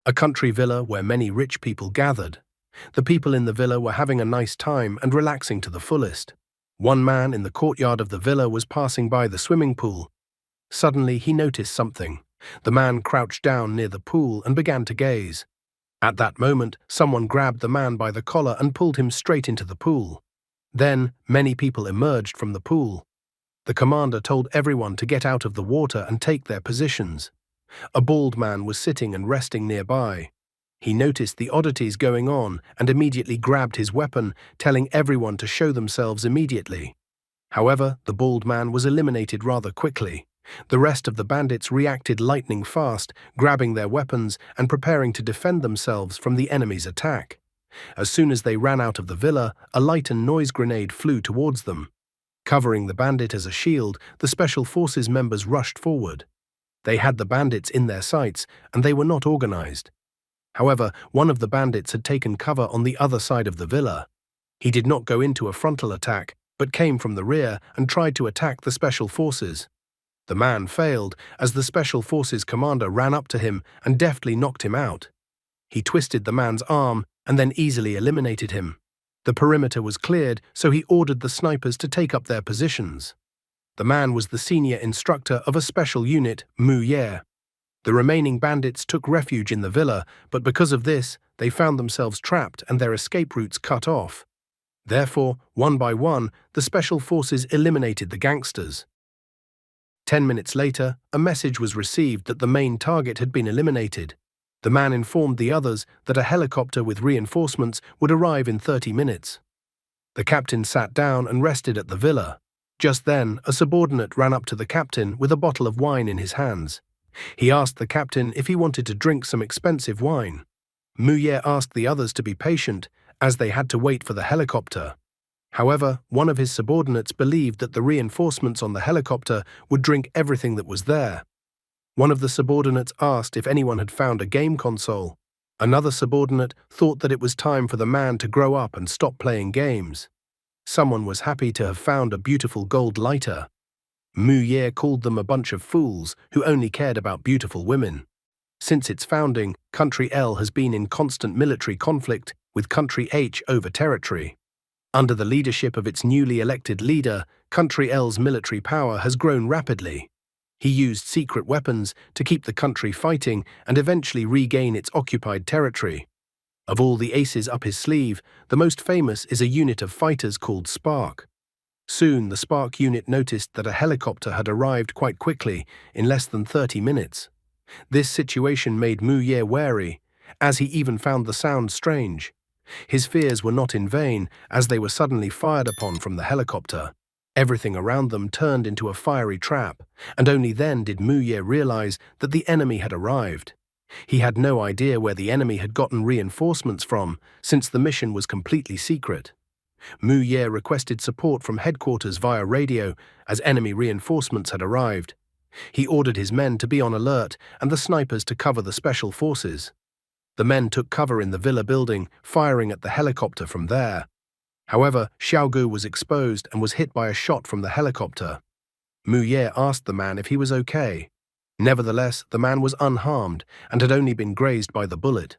a country villa where many rich people gathered. The people in the villa were having a nice time and relaxing to the fullest. One man in the courtyard of the villa was passing by the swimming pool. Suddenly, he noticed something. The man crouched down near the pool and began to gaze. At that moment, someone grabbed the man by the collar and pulled him straight into the pool. Then, many people emerged from the pool. The commander told everyone to get out of the water and take their positions. A bald man was sitting and resting nearby. He noticed the oddities going on and immediately grabbed his weapon, telling everyone to show themselves immediately. However, the bald man was eliminated rather quickly. The rest of the bandits reacted lightning fast, grabbing their weapons and preparing to defend themselves from the enemy's attack. As soon as they ran out of the villa, a light and noise grenade flew towards them. Covering the bandit as a shield, the Special Forces members rushed forward. They had the bandits in their sights, and they were not organized. However, one of the bandits had taken cover on the other side of the villa. He did not go into a frontal attack, but came from the rear and tried to attack the Special Forces. The man failed, as the Special Forces commander ran up to him and deftly knocked him out. He twisted the man's arm and then easily eliminated him. The perimeter was cleared, so he ordered the snipers to take up their positions. The man was the senior instructor of a special unit, Mu Ye. The remaining bandits took refuge in the villa, but because of this, they found themselves trapped and their escape routes cut off. Therefore, one by one, the Special Forces eliminated the gangsters. 10 minutes later, a message was received that the main target had been eliminated. The man informed the others that a helicopter with reinforcements would arrive in 30 minutes. The captain sat down and rested at the villa. Just then, a subordinate ran up to the captain with a bottle of wine in his hands. He asked the captain if he wanted to drink some expensive wine. Mu Ye asked the others to be patient, as they had to wait for the helicopter. However, one of his subordinates believed that the reinforcements on the helicopter would drink everything that was there. One of the subordinates asked if anyone had found a game console. Another subordinate thought that it was time for the man to grow up and stop playing games. Someone was happy to have found a beautiful gold lighter. Mu Ye called them a bunch of fools who only cared about beautiful women. Since its founding, Country L has been in constant military conflict with Country H over territory. Under the leadership of its newly elected leader, Country L's military power has grown rapidly. He used secret weapons to keep the country fighting and eventually regain its occupied territory. Of all the aces up his sleeve, the most famous is a unit of fighters called Spark. Soon, the Spark unit noticed that a helicopter had arrived quite quickly, in less than 30 minutes. This situation made Mu Ye wary, as he even found the sound strange. His fears were not in vain, as they were suddenly fired upon from the helicopter. Everything around them turned into a fiery trap, and only then did Mu Ye realize that the enemy had arrived. He had no idea where the enemy had gotten reinforcements from, since the mission was completely secret. Mu Ye requested support from headquarters via radio, as enemy reinforcements had arrived. He ordered his men to be on alert and the snipers to cover the Special Forces. The men took cover in the villa building, firing at the helicopter from there. However, Xiaogu was exposed and was hit by a shot from the helicopter. Mu Ye asked the man if he was okay. Nevertheless, the man was unharmed and had only been grazed by the bullet.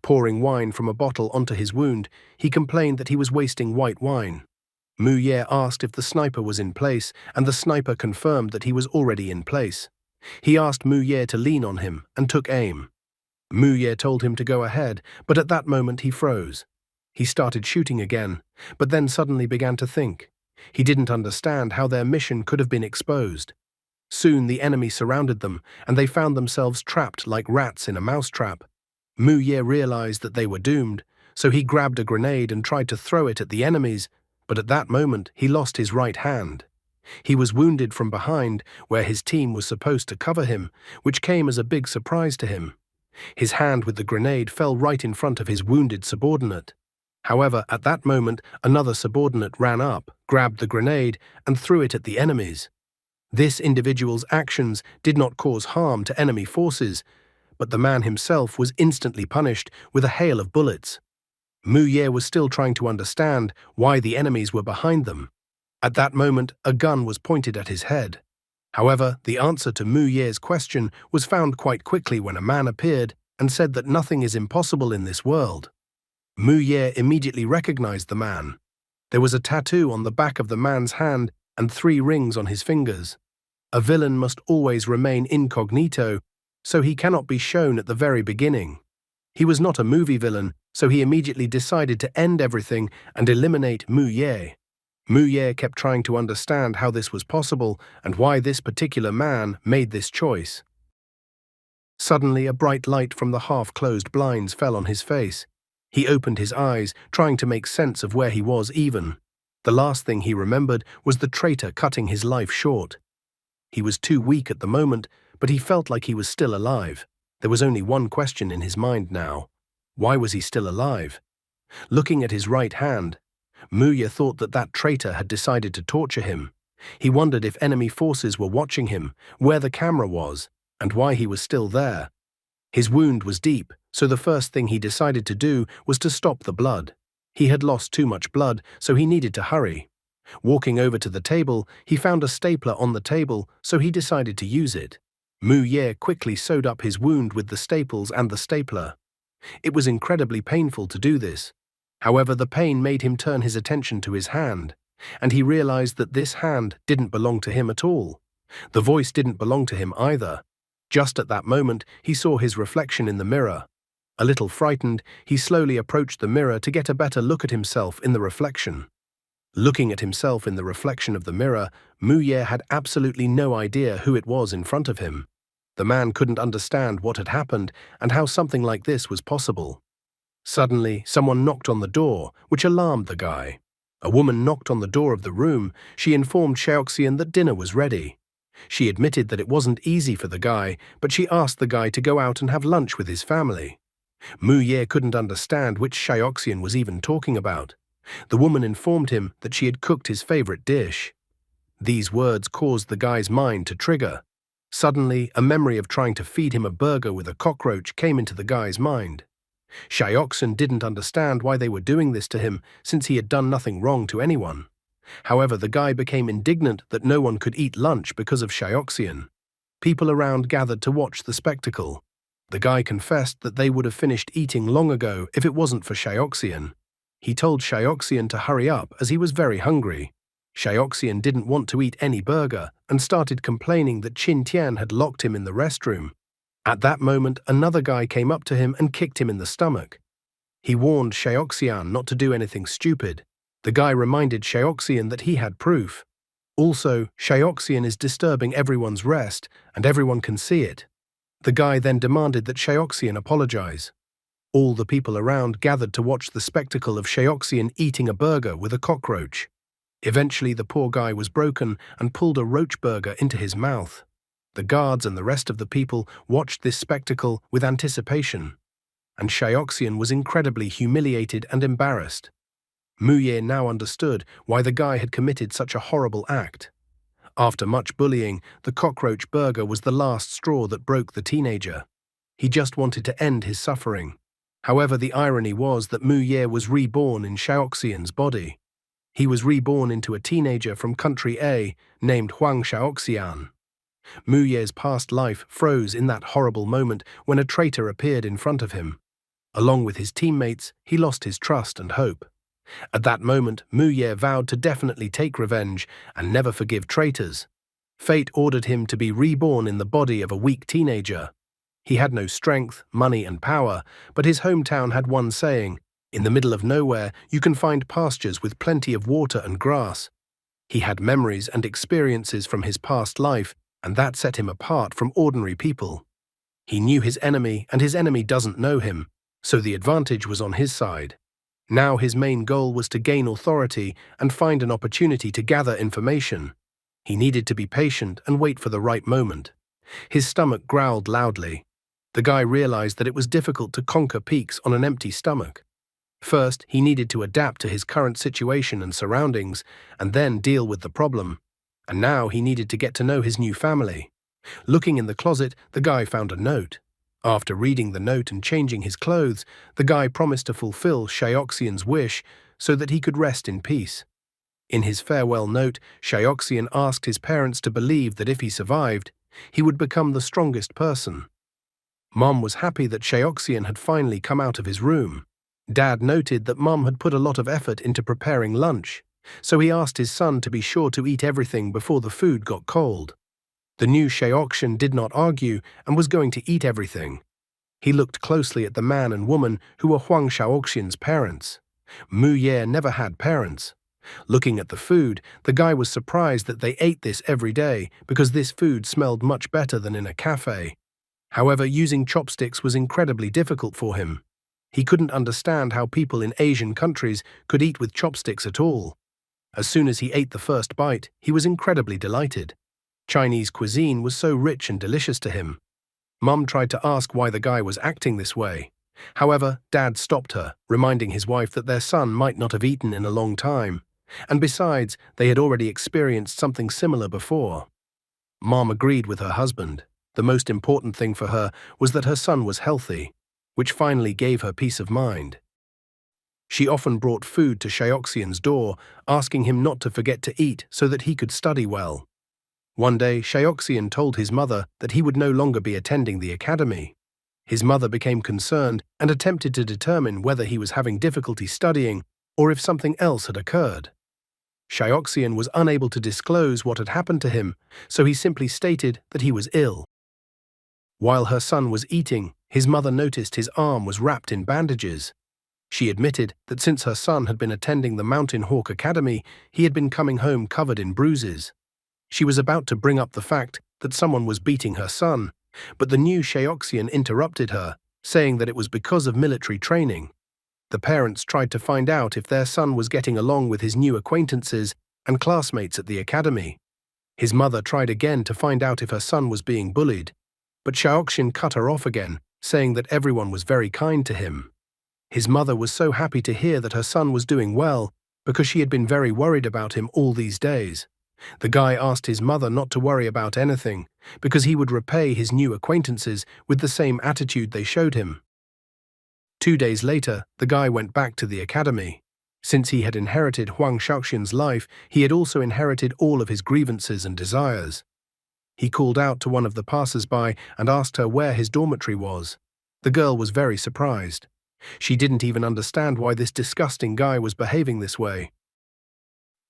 Pouring wine from a bottle onto his wound, he complained that he was wasting white wine. Mu Ye asked if the sniper was in place, and the sniper confirmed that he was already in place. He asked Mu Ye to lean on him and took aim. Mu Ye told him to go ahead, but at that moment he froze. He started shooting again, but then suddenly began to think. He didn't understand how their mission could have been exposed. Soon the enemy surrounded them, and they found themselves trapped like rats in a mousetrap. Mu Ye realized that they were doomed, so he grabbed a grenade and tried to throw it at the enemies, but at that moment he lost his right hand. He was wounded from behind, where his team was supposed to cover him, which came as a big surprise to him. His hand with the grenade fell right in front of his wounded subordinate. However, at that moment, another subordinate ran up, grabbed the grenade, and threw it at the enemies. This individual's actions did not cause harm to enemy forces, but the man himself was instantly punished with a hail of bullets. Mu Ye was still trying to understand why the enemies were behind them. At that moment, a gun was pointed at his head. However, the answer to Mu Ye's question was found quite quickly when a man appeared and said that nothing is impossible in this world. Mu Ye immediately recognized the man. There was a tattoo on the back of the man's hand and 3 rings on his fingers. A villain must always remain incognito, so he cannot be shown at the very beginning. He was not a movie villain, so he immediately decided to end everything and eliminate Mu Ye. Mu Ye kept trying to understand how this was possible and why this particular man made this choice. Suddenly, a bright light from the half-closed blinds fell on his face. He opened his eyes, trying to make sense of where he was even. The last thing he remembered was the traitor cutting his life short. He was too weak at the moment, but he felt like he was still alive. There was only one question in his mind now. Why was he still alive? Looking at his right hand, Mu Ye thought that that traitor had decided to torture him. He wondered if enemy forces were watching him, where the camera was, and why he was still there. His wound was deep, so the first thing he decided to do was to stop the blood. He had lost too much blood, so he needed to hurry. Walking over to the table, he found a stapler on the table, so he decided to use it. Mu Ye quickly sewed up his wound with the staples and the stapler. It was incredibly painful to do this. However, the pain made him turn his attention to his hand, and he realized that this hand didn't belong to him at all. The voice didn't belong to him either. Just at that moment, he saw his reflection in the mirror. A little frightened, he slowly approached the mirror to get a better look at himself in the reflection. Looking at himself in the reflection of the mirror, Mu Ye had absolutely no idea who it was in front of him. The man couldn't understand what had happened and how something like this was possible. Suddenly, someone knocked on the door, which alarmed the guy. A woman knocked on the door of the room. She informed Xiaoxian that dinner was ready. She admitted that it wasn't easy for the guy, but she asked the guy to go out and have lunch with his family. Mu Ye couldn't understand which Xiaoxian was even talking about. The woman informed him that she had cooked his favorite dish. These words caused the guy's mind to trigger. Suddenly, a memory of trying to feed him a burger with a cockroach came into the guy's mind. Xiaoxian didn't understand why they were doing this to him, since he had done nothing wrong to anyone. However, the guy became indignant that no one could eat lunch because of Xiaoxian. People around gathered to watch the spectacle. The guy confessed that they would have finished eating long ago if it wasn't for Xiaoxian. He told Xiaoxian to hurry up as he was very hungry. Xiaoxian didn't want to eat any burger and started complaining that Qin Tian had locked him in the restroom. At that moment, another guy came up to him and kicked him in the stomach. He warned Xiaoxian not to do anything stupid. The guy reminded Xiaoxian that he had proof. Also, Xiaoxian is disturbing everyone's rest, and everyone can see it. The guy then demanded that Xiaoxian apologize. All the people around gathered to watch the spectacle of Xiaoxian eating a burger with a cockroach. Eventually, the poor guy was broken and pulled a roach burger into his mouth. The guards and the rest of the people watched this spectacle with anticipation, and Xiaoxian was incredibly humiliated and embarrassed. Mu Ye now understood why the guy had committed such a horrible act. After much bullying, the cockroach burger was the last straw that broke the teenager. He just wanted to end his suffering. However, the irony was that Mu Ye was reborn in Xiaoxian's body. He was reborn into a teenager from country A named Huang Xiaoxian. Mu Ye's past life froze in that horrible moment when a traitor appeared in front of him. Along with his teammates, he lost his trust and hope. At that moment, Mu Ye vowed to definitely take revenge and never forgive traitors. Fate ordered him to be reborn in the body of a weak teenager. He had no strength, money, and power, but his hometown had one saying, "In the middle of nowhere, you can find pastures with plenty of water and grass." He had memories and experiences from his past life, and that set him apart from ordinary people. He knew his enemy, and his enemy doesn't know him, so the advantage was on his side. Now his main goal was to gain authority and find an opportunity to gather information. He needed to be patient and wait for the right moment. His stomach growled loudly. The guy realized that it was difficult to conquer peaks on an empty stomach. First, he needed to adapt to his current situation and surroundings, and then deal with the problem. And now he needed to get to know his new family. Looking in the closet, the guy found a note. After reading the note and changing his clothes, the guy promised to fulfill Xiaoxian's wish so that he could rest in peace. In his farewell note, Xiaoxian asked his parents to believe that if he survived, he would become the strongest person. Mom was happy that Shaoxian had finally come out of his room. Dad noted that Mom had put a lot of effort into preparing lunch, so he asked his son to be sure to eat everything before the food got cold. The new Shaoxian did not argue and was going to eat everything. He looked closely at the man and woman who were Huang Shaoxian's parents. Mu Ye never had parents. Looking at the food, the guy was surprised that they ate this every day because this food smelled much better than in a cafe. However, using chopsticks was incredibly difficult for him. He couldn't understand how people in Asian countries could eat with chopsticks at all. As soon as he ate the first bite, he was incredibly delighted. Chinese cuisine was so rich and delicious to him. Mum tried to ask why the guy was acting this way. However, Dad stopped her, reminding his wife that their son might not have eaten in a long time. And besides, they had already experienced something similar before. Mom agreed with her husband. The most important thing for her was that her son was healthy, which finally gave her peace of mind. She often brought food to Shaoxian's door, asking him not to forget to eat so that he could study well. One day, Shaoxian told his mother that he would no longer be attending the academy. His mother became concerned and attempted to determine whether he was having difficulty studying or if something else had occurred. Shaoxian was unable to disclose what had happened to him, so he simply stated that he was ill. While her son was eating, his mother noticed his arm was wrapped in bandages. She admitted that since her son had been attending the Mountain Hawk Academy, he had been coming home covered in bruises. She was about to bring up the fact that someone was beating her son, but the new Shaoxian interrupted her, saying that it was because of military training. The parents tried to find out if their son was getting along with his new acquaintances and classmates at the academy. His mother tried again to find out if her son was being bullied, but Shaoxian cut her off again, saying that everyone was very kind to him. His mother was so happy to hear that her son was doing well because she had been very worried about him all these days. The guy asked his mother not to worry about anything because he would repay his new acquaintances with the same attitude they showed him. 2 days later, the guy went back to the academy. Since he had inherited Huang Shaoxian's life, he had also inherited all of his grievances and desires. He called out to one of the passers-by and asked her where his dormitory was. The girl was very surprised. She didn't even understand why this disgusting guy was behaving this way.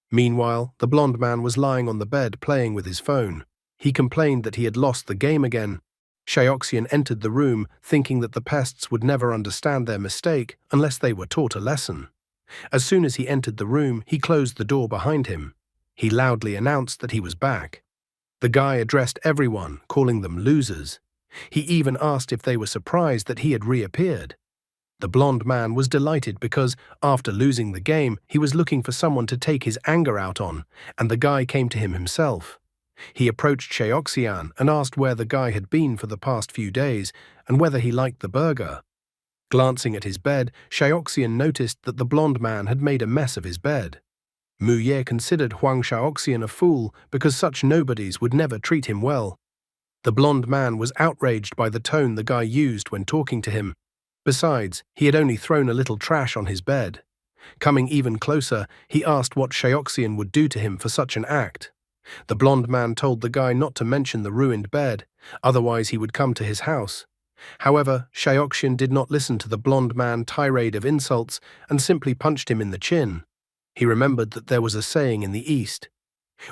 Meanwhile, the blonde man was lying on the bed playing with his phone. He complained that he had lost the game again. Shaoxian entered the room, thinking that the pests would never understand their mistake unless they were taught a lesson. As soon as he entered the room, he closed the door behind him. He loudly announced that he was back. The guy addressed everyone, calling them losers. He even asked if they were surprised that he had reappeared. The blonde man was delighted because, after losing the game, he was looking for someone to take his anger out on, and the guy came to him himself. He approached Shaoxian and asked where the guy had been for the past few days and whether he liked the burger. Glancing at his bed, Shaoxian noticed that the blonde man had made a mess of his bed. Mu Ye considered Huang Shaoxian a fool because such nobodies would never treat him well. The blonde man was outraged by the tone the guy used when talking to him. Besides, he had only thrown a little trash on his bed. Coming even closer, he asked what Shaoxian would do to him for such an act. The blonde man told the guy not to mention the ruined bed, otherwise he would come to his house. However, Shaoxian did not listen to the blonde man's tirade of insults and simply punched him in the chin. He remembered that there was a saying in the East,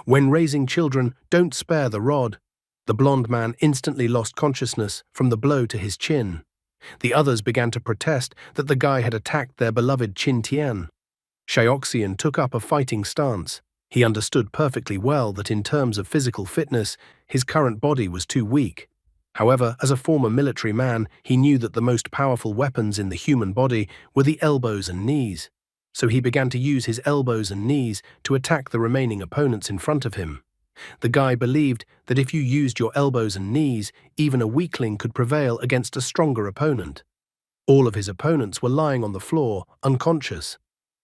"When raising children, don't spare the rod." The blonde man instantly lost consciousness from the blow to his chin. The others began to protest that the guy had attacked their beloved Qin Tian. Shaoxian took up a fighting stance. He understood perfectly well that in terms of physical fitness, his current body was too weak. However, as a former military man, he knew that the most powerful weapons in the human body were the elbows and knees. So he began to use his elbows and knees to attack the remaining opponents in front of him. The guy believed that if you used your elbows and knees, even a weakling could prevail against a stronger opponent. All of his opponents were lying on the floor, unconscious.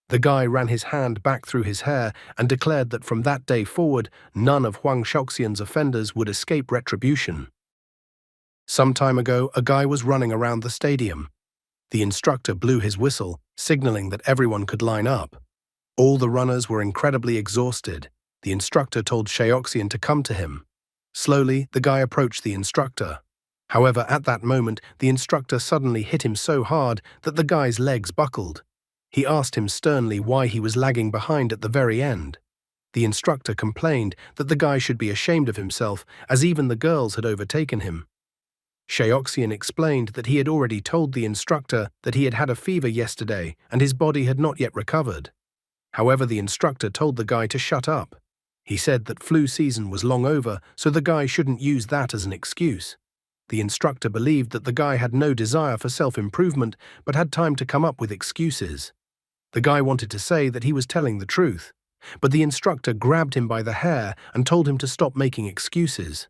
The guy ran his hand back through his hair and declared that from that day forward, none of Huang Shaoxian's offenders would escape retribution. Some time ago, a guy was running around the stadium. The instructor blew his whistle, signaling that everyone could line up. All the runners were incredibly exhausted. The instructor told Shaoxian to come to him. Slowly, the guy approached the instructor. However, at that moment, the instructor suddenly hit him so hard that the guy's legs buckled. He asked him sternly why he was lagging behind at the very end. The instructor complained that the guy should be ashamed of himself, as even the girls had overtaken him. Shaoxian explained that he had already told the instructor that he had had a fever yesterday and his body had not yet recovered. However, the instructor told the guy to shut up. He said that flu season was long over, so the guy shouldn't use that as an excuse. The instructor believed that the guy had no desire for self-improvement but had time to come up with excuses. The guy wanted to say that he was telling the truth, but the instructor grabbed him by the hair and told him to stop making excuses.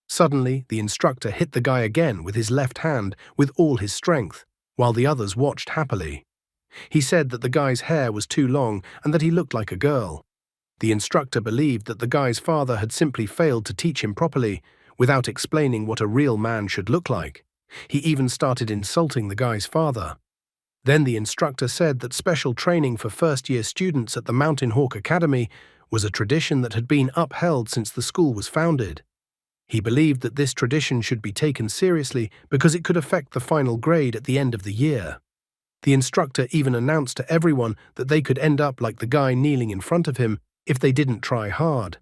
Suddenly, the instructor hit the guy again with his left hand with all his strength, while the others watched happily. He said that the guy's hair was too long and that he looked like a girl. The instructor believed that the guy's father had simply failed to teach him properly, without explaining what a real man should look like. He even started insulting the guy's father. Then the instructor said that special training for first-year students at the Mountain Hawk Academy was a tradition that had been upheld since the school was founded. He believed that this tradition should be taken seriously because it could affect the final grade at the end of the year. The instructor even announced to everyone that they could end up like the guy kneeling in front of him if they didn't try hard.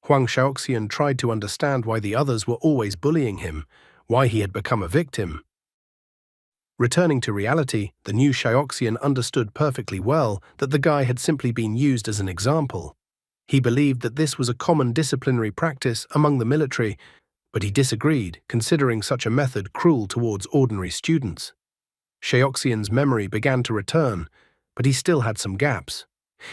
Huang Shaoxian tried to understand why the others were always bullying him, why he had become a victim. Returning to reality, the new Shaoxian understood perfectly well that the guy had simply been used as an example. He believed that this was a common disciplinary practice among the military, but he disagreed, considering such a method cruel towards ordinary students. Shaoxian's memory began to return, but he still had some gaps.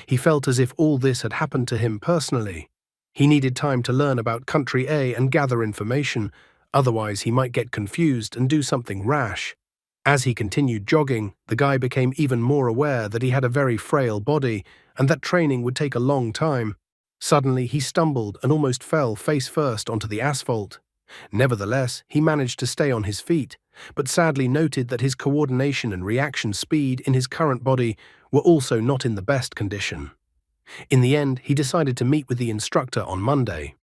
He felt as if all this had happened to him personally. He needed time to learn about Country A and gather information, otherwise he might get confused and do something rash. As he continued jogging, the guy became even more aware that he had a very frail body and that training would take a long time. Suddenly, he stumbled and almost fell face first onto the asphalt. Nevertheless, he managed to stay on his feet, but sadly noted that his coordination and reaction speed in his current body were also not in the best condition. In the end, he decided to meet with the instructor on Monday.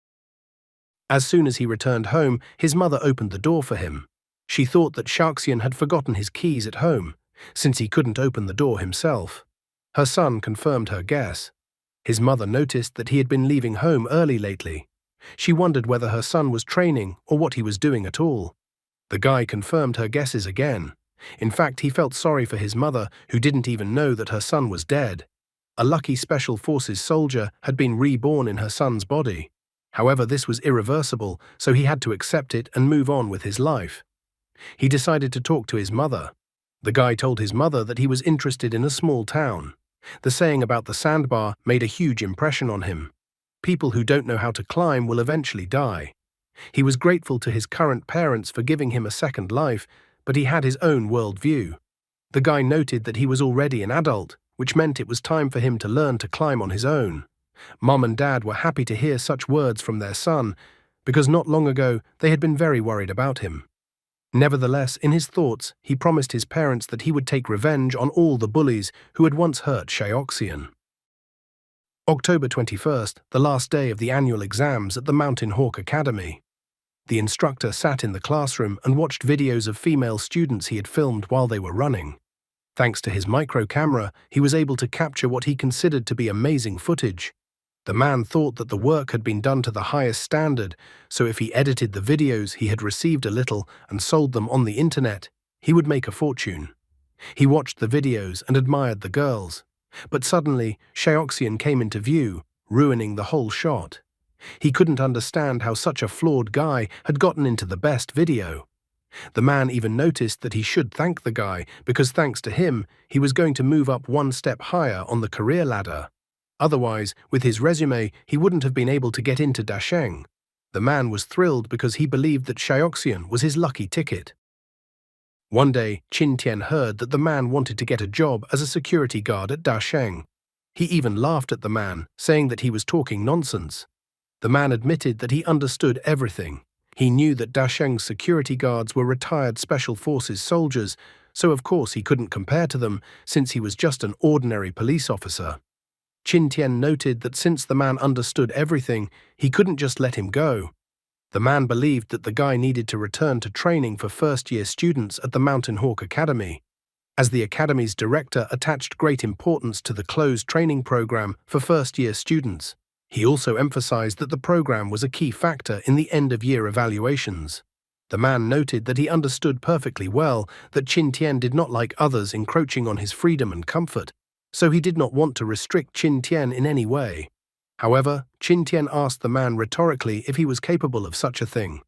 As soon as he returned home, his mother opened the door for him. She thought that Shaoxian had forgotten his keys at home, since he couldn't open the door himself. Her son confirmed her guess. His mother noticed that he had been leaving home early lately. She wondered whether her son was training or what he was doing at all. The guy confirmed her guesses again. In fact, he felt sorry for his mother, who didn't even know that her son was dead. A lucky Special Forces soldier had been reborn in her son's body. However, this was irreversible, so he had to accept it and move on with his life. He decided to talk to his mother. The guy told his mother that he was interested in a small town. The saying about the sandbar made a huge impression on him. People who don't know how to climb will eventually die. He was grateful to his current parents for giving him a second life, but he had his own worldview. The guy noted that he was already an adult, which meant it was time for him to learn to climb on his own. Mom and Dad were happy to hear such words from their son, because not long ago they had been very worried about him. Nevertheless, in his thoughts, he promised his parents that he would take revenge on all the bullies who had once hurt Shaoxian. October 21st, the last day of the annual exams at the Mountain Hawk Academy. The instructor sat in the classroom and watched videos of female students he had filmed while they were running. Thanks to his micro camera, he was able to capture what he considered to be amazing footage. The man thought that the work had been done to the highest standard, so if he edited the videos he had received a little and sold them on the internet, he would make a fortune. He watched the videos and admired the girls. But suddenly, Shaoxian came into view, ruining the whole shot. He couldn't understand how such a flawed guy had gotten into the best video. The man even noticed that he should thank the guy because thanks to him, he was going to move up one step higher on the career ladder. Otherwise, with his resume, he wouldn't have been able to get into Dasheng. The man was thrilled because he believed that Shaoxian was his lucky ticket. One day, Qin Tian heard that the man wanted to get a job as a security guard at Dasheng. He even laughed at the man, saying that he was talking nonsense. The man admitted that he understood everything. He knew that Dasheng's security guards were retired Special Forces soldiers, so of course he couldn't compare to them since he was just an ordinary police officer. Qin Tian noted that since the man understood everything, he couldn't just let him go. The man believed that the guy needed to return to training for first-year students at the Mountain Hawk Academy, as the academy's director attached great importance to the closed training program for first-year students. He also emphasized that the program was a key factor in the end-of-year evaluations. The man noted that he understood perfectly well that Qin Tian did not like others encroaching on his freedom and comfort, so he did not want to restrict Qin Tian in any way. However, Qin Tian asked the man rhetorically if he was capable of such a thing.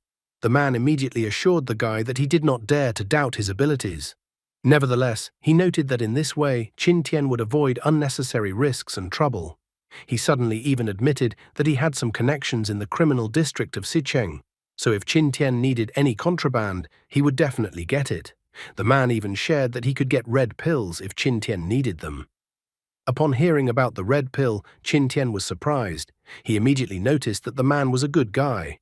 The man immediately assured the guy that he did not dare to doubt his abilities. Nevertheless, he noted that in this way, Qin Tian would avoid unnecessary risks and trouble. He suddenly even admitted that he had some connections in the criminal district of Sicheng, so if Qin Tian needed any contraband, he would definitely get it. The man even shared that he could get red pills if Qin Tian needed them. Upon hearing about the red pill, Qin Tian was surprised. He immediately noticed that the man was a good guy.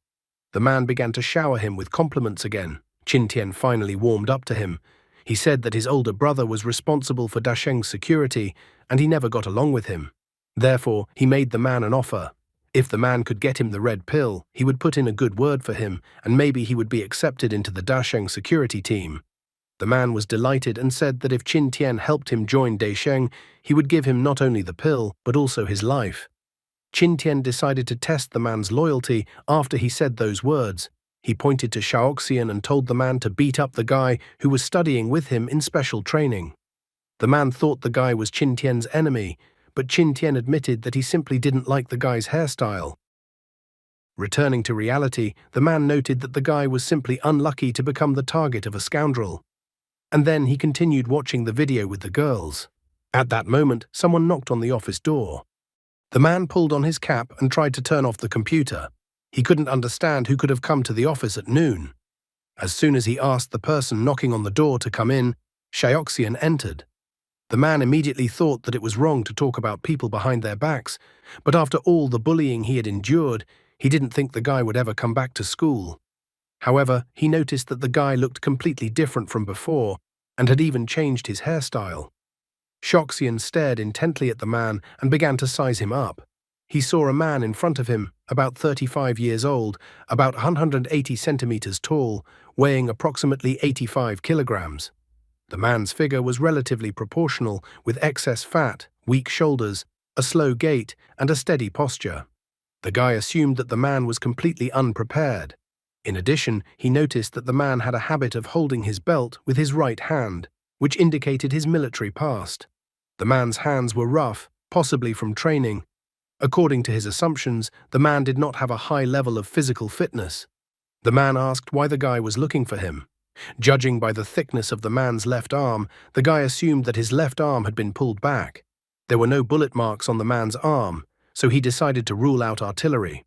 The man began to shower him with compliments again. Qin Tian finally warmed up to him. He said that his older brother was responsible for Dasheng's security, and he never got along with him. Therefore, he made the man an offer. If the man could get him the red pill, he would put in a good word for him, and maybe he would be accepted into the Dasheng security team. The man was delighted and said that if Qin Tian helped him join Dasheng, he would give him not only the pill, but also his life. Qin Tian decided to test the man's loyalty after he said those words. He pointed to Xiaoxian and told the man to beat up the guy who was studying with him in special training. The man thought the guy was Qin Tian's enemy, but Qin Tian admitted that he simply didn't like the guy's hairstyle. Returning to reality, the man noted that the guy was simply unlucky to become the target of a scoundrel. And then he continued watching the video with the girls. At that moment, someone knocked on the office door. The man pulled on his cap and tried to turn off the computer. He couldn't understand who could have come to the office at noon. As soon as he asked the person knocking on the door to come in, Xiaoxian entered. The man immediately thought that it was wrong to talk about people behind their backs, but after all the bullying he had endured, he didn't think the guy would ever come back to school. However, he noticed that the guy looked completely different from before and had even changed his hairstyle. Xiaoxian stared intently at the man and began to size him up. He saw a man in front of him, about 35 years old, about 180 centimeters tall, weighing approximately 85 kilograms. The man's figure was relatively proportional, with excess fat, weak shoulders, a slow gait, and a steady posture. The guy assumed that the man was completely unprepared. In addition, he noticed that the man had a habit of holding his belt with his right hand, which indicated his military past. The man's hands were rough, possibly from training. According to his assumptions, the man did not have a high level of physical fitness. The man asked why the guy was looking for him. Judging by the thickness of the man's left arm, the guy assumed that his left arm had been pulled back. There were no bullet marks on the man's arm, so he decided to rule out artillery.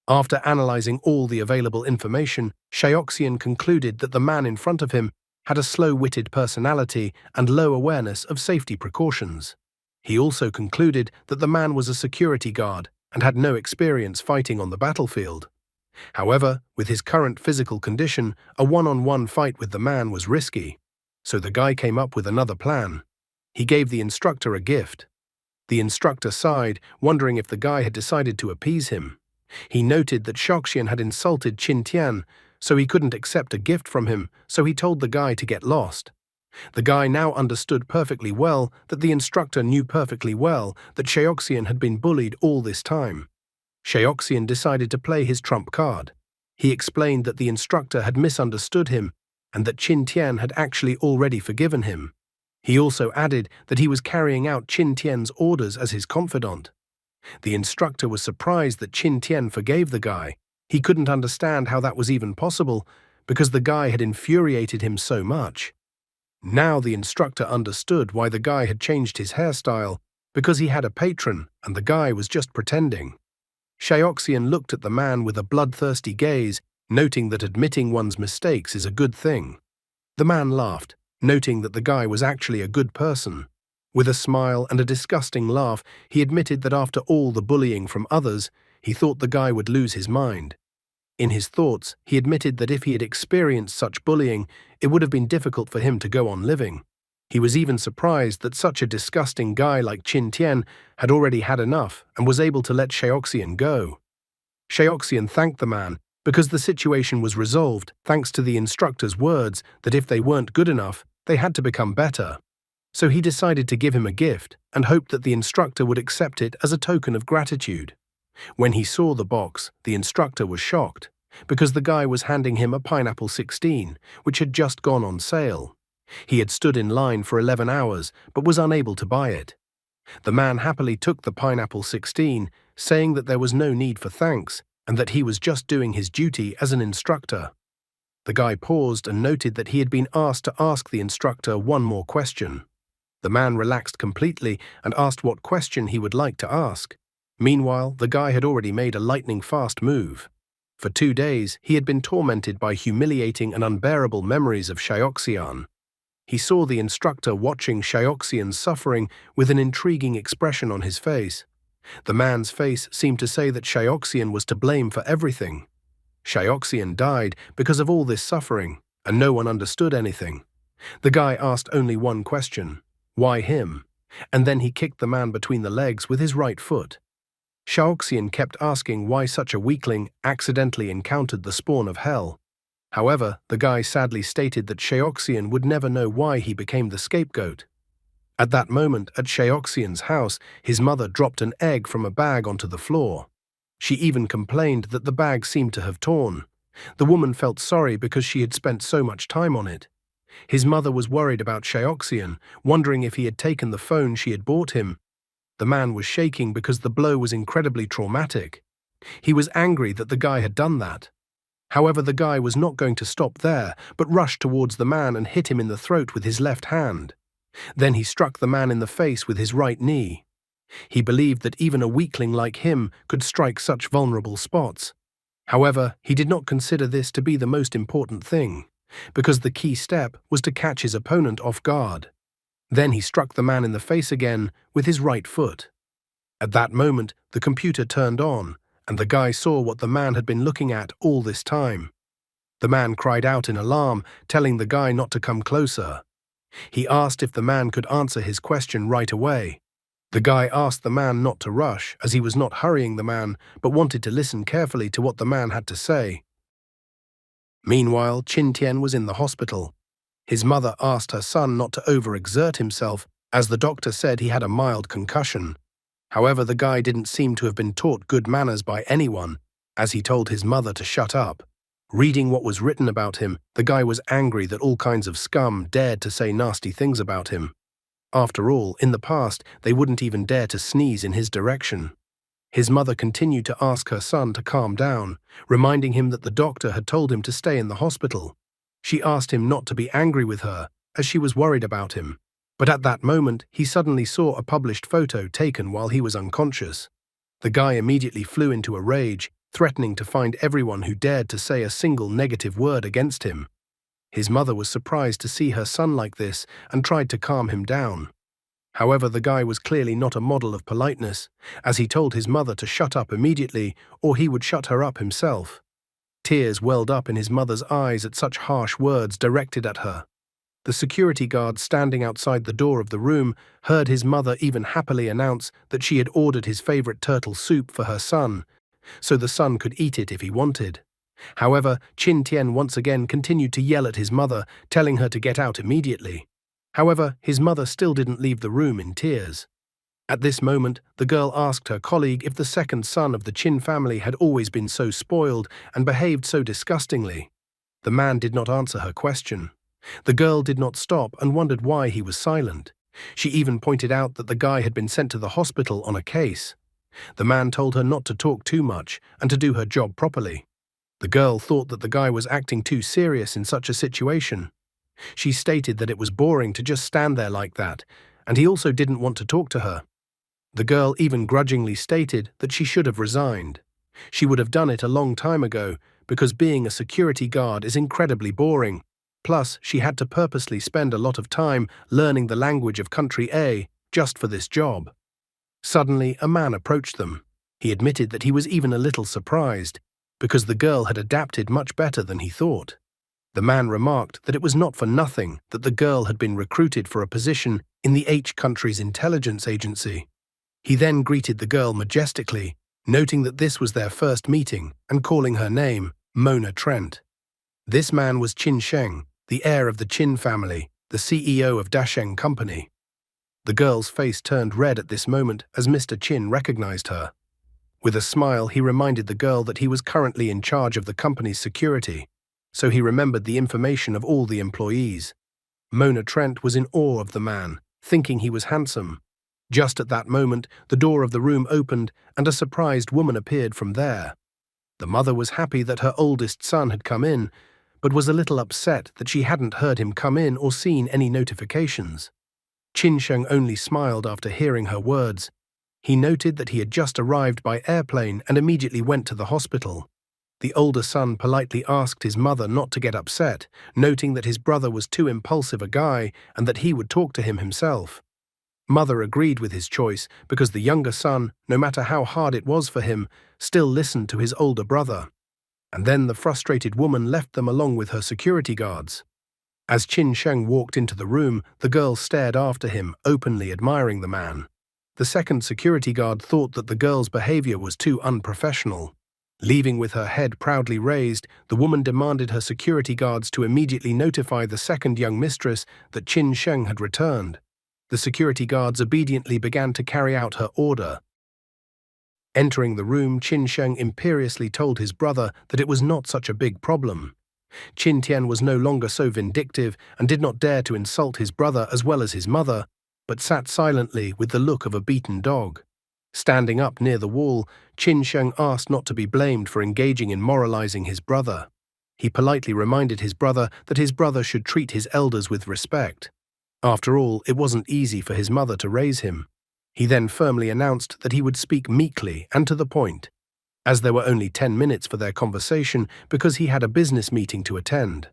After analyzing all the available information, Xiaoxian concluded that the man in front of him had a slow-witted personality and low awareness of safety precautions. He also concluded that the man was a security guard and had no experience fighting on the battlefield. However, with his current physical condition, a one-on-one fight with the man was risky, so the guy came up with another plan. He gave the instructor a gift. The instructor sighed, wondering if the guy had decided to appease him. He noted that Xiaoxian had insulted Qin Tian, so he couldn't accept a gift from him, so he told the guy to get lost. The guy now understood perfectly well that the instructor knew perfectly well that Xiaoxian had been bullied all this time. Xiaoxian decided to play his trump card. He explained that the instructor had misunderstood him and that Qin Tian had actually already forgiven him. He also added that he was carrying out Qin Tian's orders as his confidant. The instructor was surprised that Qin Tian forgave the guy. He couldn't understand how that was even possible, because the guy had infuriated him so much. Now the instructor understood why the guy had changed his hairstyle, because he had a patron and the guy was just pretending. Xiaoxian looked at the man with a bloodthirsty gaze, noting that admitting one's mistakes is a good thing. The man laughed, noting that the guy was actually a good person. With a smile and a disgusting laugh, he admitted that after all the bullying from others, he thought the guy would lose his mind. In his thoughts, he admitted that if he had experienced such bullying, it would have been difficult for him to go on living. He was even surprised that such a disgusting guy like Qin Tian had already had enough and was able to let Xiaoxian go. Xiaoxian thanked the man, because the situation was resolved thanks to the instructor's words that if they weren't good enough, they had to become better. So he decided to give him a gift and hoped that the instructor would accept it as a token of gratitude. When he saw the box, the instructor was shocked, because the guy was handing him a Pineapple 16, which had just gone on sale. He had stood in line for 11 hours, but was unable to buy it. The man happily took the Pineapple 16, saying that there was no need for thanks, and that he was just doing his duty as an instructor. The guy paused and noted that he had been asked to ask the instructor one more question. The man relaxed completely and asked what question he would like to ask. Meanwhile, the guy had already made a lightning-fast move. For 2 days, he had been tormented by humiliating and unbearable memories of Shioxian. He saw the instructor watching Shioxian's suffering with an intriguing expression on his face. The man's face seemed to say that Shioxian was to blame for everything. Shioxian died because of all this suffering, and no one understood anything. The guy asked only one question: why him? And then he kicked the man between the legs with his right foot. Shioxian kept asking why such a weakling accidentally encountered the spawn of hell. However, the guy sadly stated that Shioxian would never know why he became the scapegoat. At that moment, at Shioxian's house, his mother dropped an egg from a bag onto the floor. She even complained that the bag seemed to have torn. The woman felt sorry because she had spent so much time on it. His mother was worried about Shioxian, wondering if he had taken the phone she had bought him. The man was shaking because the blow was incredibly traumatic. He was angry that the guy had done that. However, the guy was not going to stop there, but rushed towards the man and hit him in the throat with his left hand. Then he struck the man in the face with his right knee. He believed that even a weakling like him could strike such vulnerable spots. However, he did not consider this to be the most important thing, because the key step was to catch his opponent off guard. Then he struck the man in the face again with his right foot. At that moment, the computer turned on, and the guy saw what the man had been looking at all this time. The man cried out in alarm, telling the guy not to come closer. He asked if the man could answer his question right away. The guy asked the man not to rush, as he was not hurrying the man, but wanted to listen carefully to what the man had to say. Meanwhile, Qin Tian was in the hospital. His mother asked her son not to overexert himself, as the doctor said he had a mild concussion. However, the guy didn't seem to have been taught good manners by anyone, as he told his mother to shut up. Reading what was written about him, the guy was angry that all kinds of scum dared to say nasty things about him. After all, in the past, they wouldn't even dare to sneeze in his direction. His mother continued to ask her son to calm down, reminding him that the doctor had told him to stay in the hospital. She asked him not to be angry with her, as she was worried about him. But at that moment, he suddenly saw a published photo taken while he was unconscious. The guy immediately flew into a rage, threatening to find everyone who dared to say a single negative word against him. His mother was surprised to see her son like this and tried to calm him down. However, the guy was clearly not a model of politeness, as he told his mother to shut up immediately or he would shut her up himself. Tears welled up in his mother's eyes at such harsh words directed at her. The security guard standing outside the door of the room heard his mother even happily announce that she had ordered his favorite turtle soup for her son, so the son could eat it if he wanted. However, Qin Tian once again continued to yell at his mother, telling her to get out immediately. However, his mother still didn't leave the room in tears. At this moment, the girl asked her colleague if the second son of the Qin family had always been so spoiled and behaved so disgustingly. The man did not answer her question. The girl did not stop and wondered why he was silent. She even pointed out that the guy had been sent to the hospital on a case. The man told her not to talk too much and to do her job properly. The girl thought that the guy was acting too serious in such a situation. She stated that it was boring to just stand there like that, and he also didn't want to talk to her. The girl even grudgingly stated that she should have resigned. She would have done it a long time ago, because being a security guard is incredibly boring. Plus, she had to purposely spend a lot of time learning the language of country A just for this job. Suddenly, a man approached them. He admitted that he was even a little surprised, because the girl had adapted much better than he thought. The man remarked that it was not for nothing that the girl had been recruited for a position in the H country's intelligence agency. He then greeted the girl majestically, noting that this was their first meeting, and calling her name, Mona Trent. This man was Qin Sheng, the heir of the Qin family, the CEO of Dasheng Company. The girl's face turned red at this moment as Mr. Qin recognized her. With a smile, he reminded the girl that he was currently in charge of the company's security, so he remembered the information of all the employees. Mona Trent was in awe of the man, thinking he was handsome. Just at that moment, the door of the room opened and a surprised woman appeared from there. The mother was happy that her oldest son had come in, but was a little upset that she hadn't heard him come in or seen any notifications. Qin Sheng only smiled after hearing her words. He noted that he had just arrived by airplane and immediately went to the hospital. The older son politely asked his mother not to get upset, noting that his brother was too impulsive a guy and that he would talk to him himself. Mother agreed with his choice because the younger son, no matter how hard it was for him, still listened to his older brother. And then the frustrated woman left them along with her security guards. As Qin Sheng walked into the room, the girl stared after him, openly admiring the man. The second security guard thought that the girl's behavior was too unprofessional. Leaving with her head proudly raised, the woman demanded her security guards to immediately notify the second young mistress that Qin Sheng had returned. The security guards obediently began to carry out her order. Entering the room, Qin Sheng imperiously told his brother that it was not such a big problem. Qin Tian was no longer so vindictive and did not dare to insult his brother as well as his mother, but sat silently with the look of a beaten dog. Standing up near the wall, Qin Sheng asked not to be blamed for engaging in moralizing his brother. He politely reminded his brother that his brother should treat his elders with respect. After all, it wasn't easy for his mother to raise him. He then firmly announced that he would speak meekly and to the point, as there were only 10 minutes for their conversation because he had a business meeting to attend.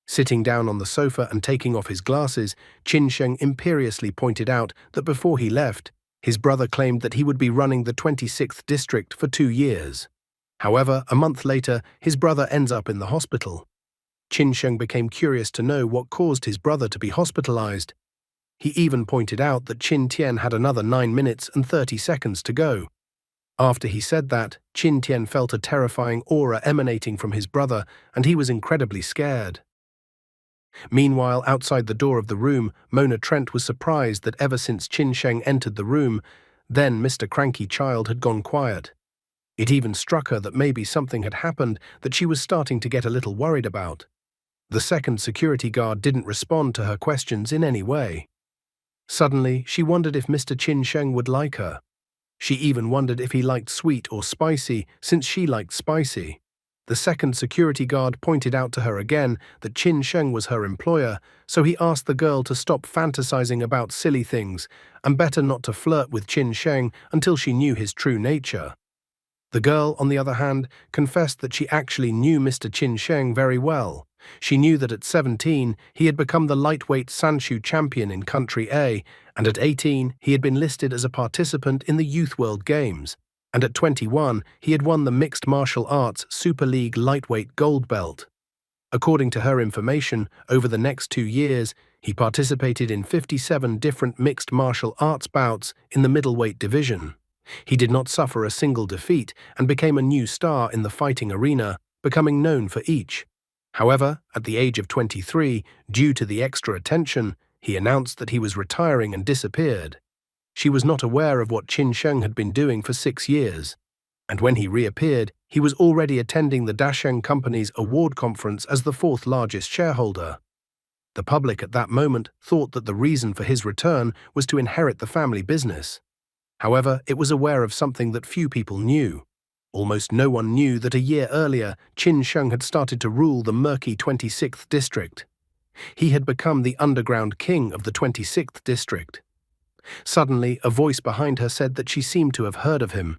Sitting down on the sofa and taking off his glasses, Qin Sheng imperiously pointed out that before he left, his brother claimed that he would be running the 26th district for 2 years. However, a month later, his brother ends up in the hospital. Qin Sheng became curious to know what caused his brother to be hospitalized. He even pointed out that Qin Tian had another 9 minutes and 30 seconds to go. After he said that, Qin Tian felt a terrifying aura emanating from his brother, and he was incredibly scared. Meanwhile, outside the door of the room, Mona Trent was surprised that ever since Qin Sheng entered the room, then Mr. Cranky Child had gone quiet. It even struck her that maybe something had happened that she was starting to get a little worried about. The second security guard didn't respond to her questions in any way. Suddenly, she wondered if Mr. Qin Sheng would like her. She even wondered if he liked sweet or spicy, since she liked spicy. The second security guard pointed out to her again that Qin Sheng was her employer, so he asked the girl to stop fantasizing about silly things and better not to flirt with Qin Sheng until she knew his true nature. The girl, on the other hand, confessed that she actually knew Mr. Qin Sheng very well. She knew that at 17, he had become the lightweight Sanshu champion in Country A, and at 18, he had been listed as a participant in the Youth World Games, and at 21, he had won the Mixed Martial Arts Super League lightweight gold belt. According to her information, over the next 2 years, he participated in 57 different mixed martial arts bouts in the middleweight division. He did not suffer a single defeat and became a new star in the fighting arena, becoming known for each. However, at the age of 23, due to the extra attention, he announced that he was retiring and disappeared. She was not aware of what Qin Sheng had been doing for 6 years, and when he reappeared, he was already attending the Dasheng Company's award conference as the 4th largest shareholder. The public at that moment thought that the reason for his return was to inherit the family business. However, it was aware of something that few people knew. Almost no one knew that a year earlier, Qin Sheng had started to rule the murky 26th district. He had become the underground king of the 26th district. Suddenly, a voice behind her said that she seemed to have heard of him.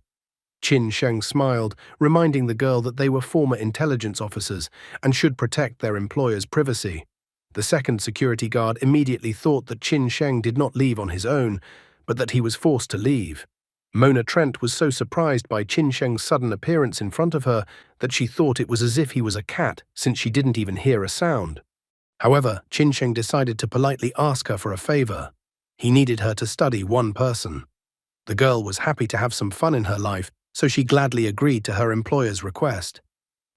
Qin Sheng smiled, reminding the girl that they were former intelligence officers and should protect their employer's privacy. The second security guard immediately thought that Qin Sheng did not leave on his own, but that he was forced to leave. Mona Trent was so surprised by Qin Sheng's sudden appearance in front of her that she thought it was as if he was a cat, since she didn't even hear a sound. However, Qin Sheng decided to politely ask her for a favor. He needed her to study one person. The girl was happy to have some fun in her life, so she gladly agreed to her employer's request.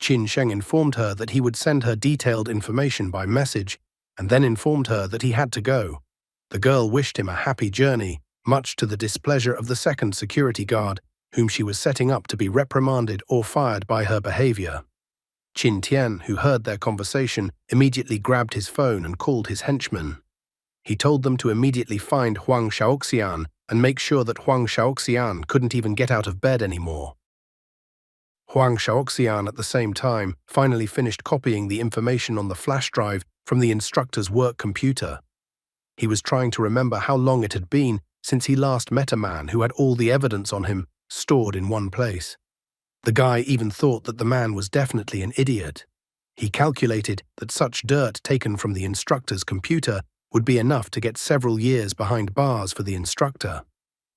Qin Sheng informed her that he would send her detailed information by message and then informed her that he had to go. The girl wished him a happy journey, much to the displeasure of the second security guard, whom she was setting up to be reprimanded or fired by her behavior. Qin Tian, who heard their conversation, immediately grabbed his phone and called his henchmen. He told them to immediately find Huang Shaoxian and make sure that Huang Shaoxian couldn't even get out of bed anymore. Huang Shaoxian at the same time finally finished copying the information on the flash drive from the instructor's work computer. He was trying to remember how long it had been since he last met a man who had all the evidence on him stored in one place. The guy even thought that the man was definitely an idiot. He calculated that such dirt taken from the instructor's computer would be enough to get several years behind bars for the instructor.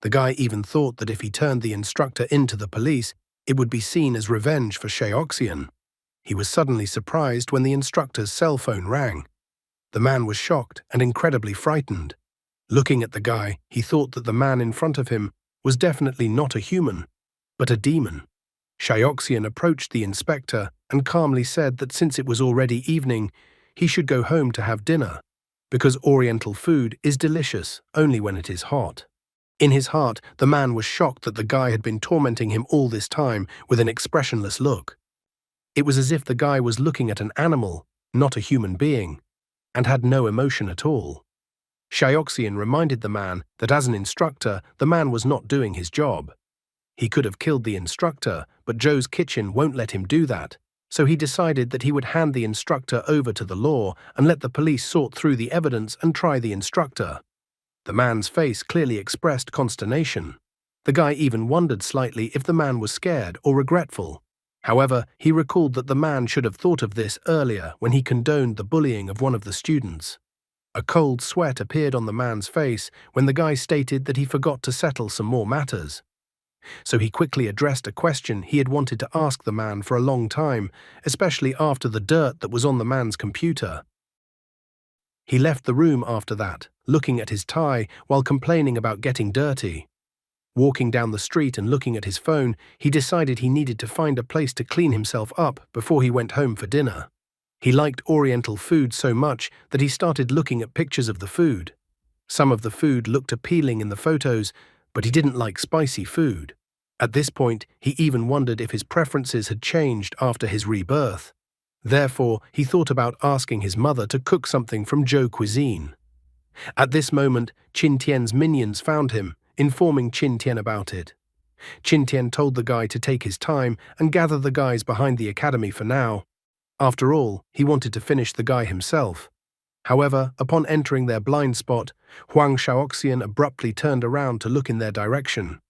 The guy even thought that if he turned the instructor into the police, it would be seen as revenge for Shaoxian. He was suddenly surprised when the instructor's cell phone rang. The man was shocked and incredibly frightened. Looking at the guy, he thought that the man in front of him was definitely not a human, but a demon. Shaoxian approached the inspector and calmly said that since it was already evening, he should go home to have dinner, because Oriental food is delicious only when it is hot. In his heart, the man was shocked that the guy had been tormenting him all this time with an expressionless look. It was as if the guy was looking at an animal, not a human being, and had no emotion at all. Shaoxian reminded the man that as an instructor, the man was not doing his job. He could have killed the instructor, but Joe's kitchen won't let him do that, so he decided that he would hand the instructor over to the law and let the police sort through the evidence and try the instructor. The man's face clearly expressed consternation. The guy even wondered slightly if the man was scared or regretful. However, he recalled that the man should have thought of this earlier when he condoned the bullying of one of the students. A cold sweat appeared on the man's face when the guy stated that he forgot to settle some more matters. So he quickly addressed a question he had wanted to ask the man for a long time, especially after the dirt that was on the man's computer. He left the room after that, looking at his tie while complaining about getting dirty. Walking down the street and looking at his phone, he decided he needed to find a place to clean himself up before he went home for dinner. He liked Oriental food so much that he started looking at pictures of the food. Some of the food looked appealing in the photos, but he didn't like spicy food. At this point, he even wondered if his preferences had changed after his rebirth. Therefore, he thought about asking his mother to cook something from Zhou cuisine. At this moment, Qin Tian's minions found him, informing Qin Tian about it. Qin Tian told the guy to take his time and gather the guys behind the academy for now. After all, he wanted to finish the guy himself. However, upon entering their blind spot, Huang Shaoxian abruptly turned around to look in their direction.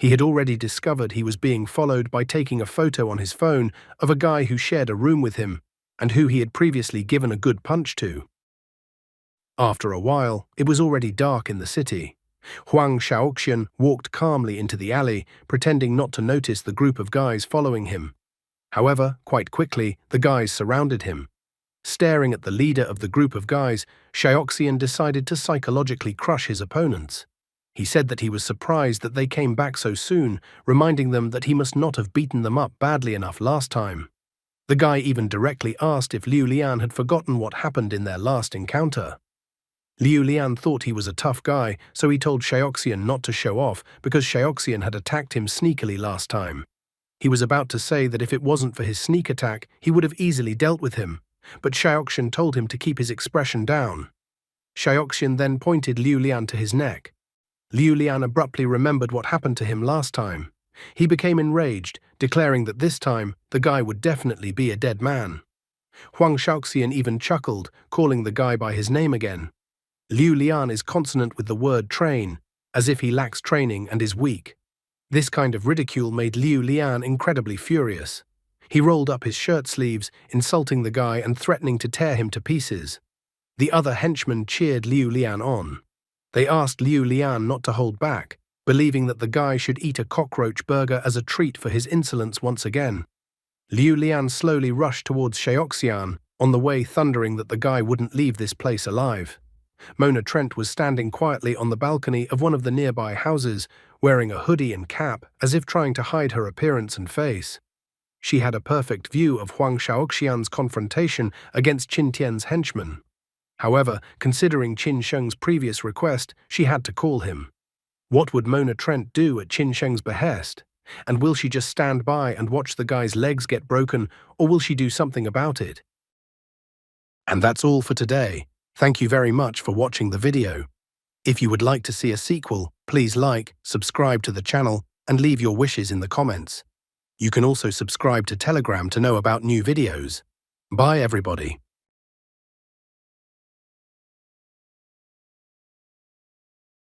He had already discovered he was being followed by taking a photo on his phone of a guy who shared a room with him and who he had previously given a good punch to. After a while, it was already dark in the city. Huang Shaoxian walked calmly into the alley, pretending not to notice the group of guys following him. However, quite quickly, the guys surrounded him. Staring at the leader of the group of guys, Shaoxian decided to psychologically crush his opponents. He said that he was surprised that they came back so soon, reminding them that he must not have beaten them up badly enough last time. The guy even directly asked if Liu Lian had forgotten what happened in their last encounter. Liu Lian thought he was a tough guy, so he told Shaoxian not to show off because Shaoxian had attacked him sneakily last time. He was about to say that if it wasn't for his sneak attack, he would have easily dealt with him, but Shaoxian told him to keep his expression down. Shaoxian then pointed Liu Lian to his neck. Liu Lian abruptly remembered what happened to him last time. He became enraged, declaring that this time the guy would definitely be a dead man. Huang Shaoxian even chuckled, calling the guy by his name again. Liu Lian is consonant with the word train, as if he lacks training and is weak. This kind of ridicule made Liu Lian incredibly furious. He rolled up his shirt sleeves, insulting the guy and threatening to tear him to pieces. The other henchmen cheered Liu Lian on. They asked Liu Lian not to hold back, believing that the guy should eat a cockroach burger as a treat for his insolence once again. Liu Lian slowly rushed towards Shaoxian, on the way thundering that the guy wouldn't leave this place alive. Mona Trent was standing quietly on the balcony of one of the nearby houses, wearing a hoodie and cap as if trying to hide her appearance and face. She had a perfect view of Huang Shaoxian's confrontation against Qin Tian's henchmen. However, considering Qin Sheng's previous request, she had to call him. What would Mona Trent do at Qin Sheng's behest? And will she just stand by and watch the guy's legs get broken, or will she do something about it? And that's all for today. Thank you very much for watching the video. If you would like to see a sequel, please like, subscribe to the channel, and leave your wishes in the comments. You can also subscribe to Telegram to know about new videos. Bye everybody.